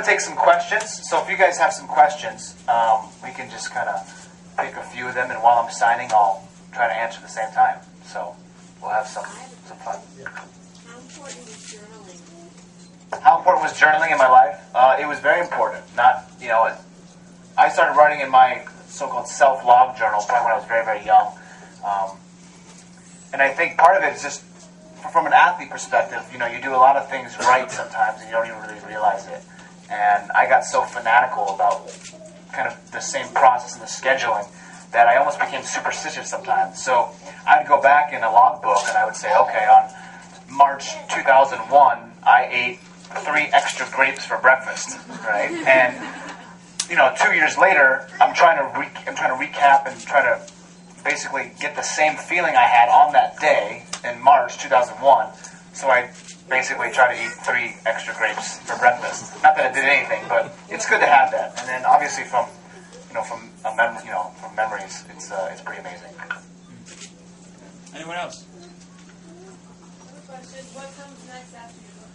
to take some questions. So if you guys have some questions, we can just kind of pick a few of them, and while I'm signing, I'll try to answer at the same time. So we'll have some fun. How important is journaling? How important was journaling in my life? It was very important. I started writing in my so-called self-log journal probably when I was very, very young. And I think part of it is just from an athlete perspective, you do a lot of things right sometimes and you don't even really realize it. And I got so fanatical about kind of the same process and the scheduling that I almost became superstitious sometimes. So I'd go back in a logbook and I would say, okay, on March 2001, I ate 3 extra grapes for breakfast, right? And 2 years later, I'm trying to recap and try to basically get the same feeling I had on that day in March 2001. So I basically try to eat 3 extra grapes for breakfast. Not that it did anything, but it's good to have that. And then obviously from memories, it's pretty amazing. Anyone else? Question: what comes next after your book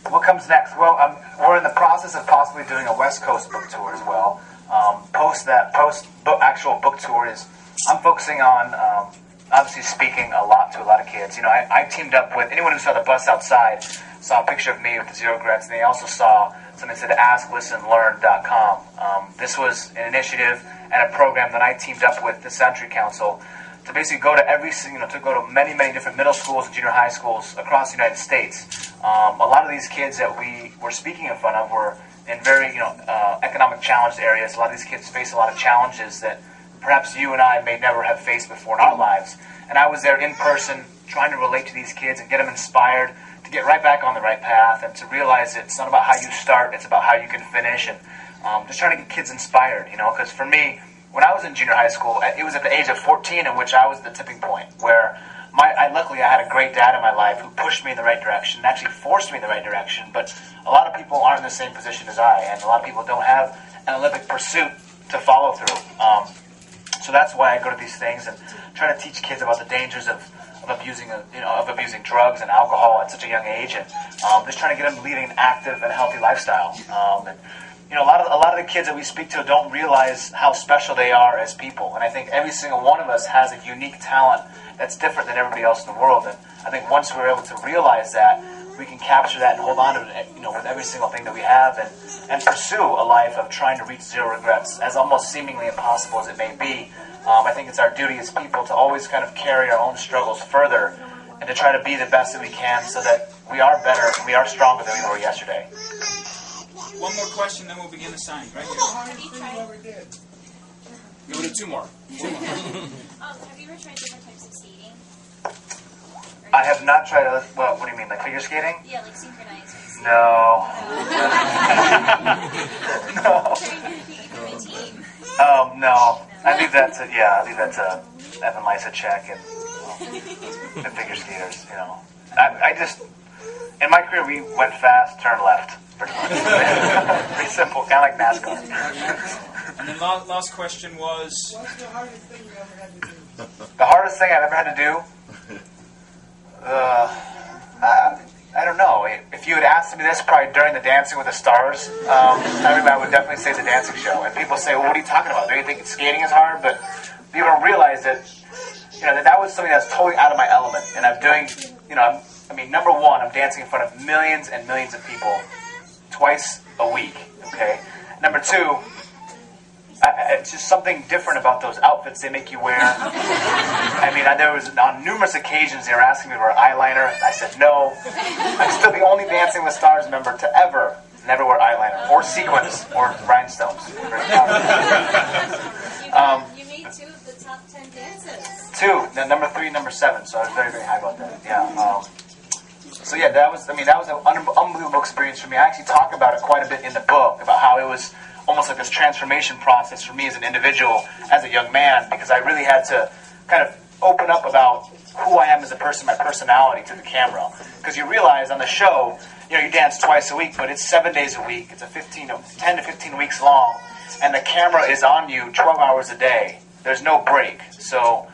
tour? What comes next? Well, we're in the process of possibly doing a West Coast book tour as well. Actual book tour is, I'm focusing on obviously speaking a lot to a lot of kids. I teamed up with anyone who saw the bus outside, saw a picture of me with the 0 regrets, and they also saw something that said AskListenLearn.com. This was an initiative and a program that I teamed up with the Century Council to basically go to go to many, many different middle schools and junior high schools across the United States. A lot of these kids that we were speaking in front of were in very, economic challenged areas. A lot of these kids face a lot of challenges that perhaps you and I may never have faced before in our lives. And I was there in person trying to relate to these kids and get them inspired to get right back on the right path and to realize it's not about how you start, it's about how you can finish. And just trying to get kids inspired, because for me, when I was in junior high school, it was at the age of 14 in which I was at the tipping point where luckily I had a great dad in my life who pushed me in the right direction and actually forced me in the right direction. But a lot of people aren't in the same position as I, and a lot of people don't have an Olympic pursuit to follow through. So that's why I go to these things and try to teach kids about the dangers of abusing drugs and alcohol at such a young age, and just trying to get them leading an active and healthy lifestyle. A lot of the kids that we speak to don't realize how special they are as people, and I think every single one of us has a unique talent that's different than everybody else in the world. And I think once we're able to realize that, we can capture that and hold on to it, with every single thing that we have, and pursue a life of trying to reach 0 regrets, as almost seemingly impossible as it may be. I think it's our duty as people to always kind of carry our own struggles further and to try to be the best that we can so that we are better and we are stronger than we were yesterday. One more question, then we'll begin the signing. Right here. We'll do 2 more. Have you ever tried different types of skating? I have not tried. What do you mean, like figure skating? Yeah, like synchronized. No. No. No. I leave that to Evan Lysacek and figure skaters. I just in my career we went fast, turn left. Pretty much. Pretty simple, kind of like NASCAR. And then last question was... What's the hardest thing you ever had to do? The hardest thing I've ever had to do? I don't know. If you had asked me this probably during the Dancing with the Stars, I would definitely say the dancing show. And people say, well, what are you talking about? Do you think skating is hard? But people don't realize that, that was something that's totally out of my element. And I'm doing, number one, I'm dancing in front of millions and millions of people twice a week, okay? Number 2, it's just something different about those outfits they make you wear. There was on numerous occasions they were asking me to wear eyeliner. I said no. I'm still the only Dancing with the Stars member to never wear eyeliner or sequins or rhinestones. You made 2 of the top 10 dances. 2, number 3, number 7. So I was very, very high about that. Yeah. So yeah, that was an unbelievable experience for me. I actually talk about it quite a bit in the book, about how it was almost like this transformation process for me as an individual, as a young man, because I really had to kind of open up about who I am as a person, my personality to the camera. Because you realize on the show, you dance twice a week, but it's 7 days a week. It's 10 to 15 weeks long, and the camera is on you 12 hours a day. There's no break. So,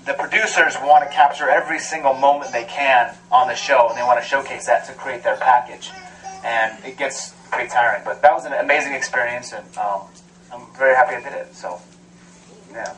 the producers want to capture every single moment they can on the show, and they want to showcase that to create their package. and it gets pretty tiring. But that was an amazing experience, and I'm very happy I did it. So, yeah.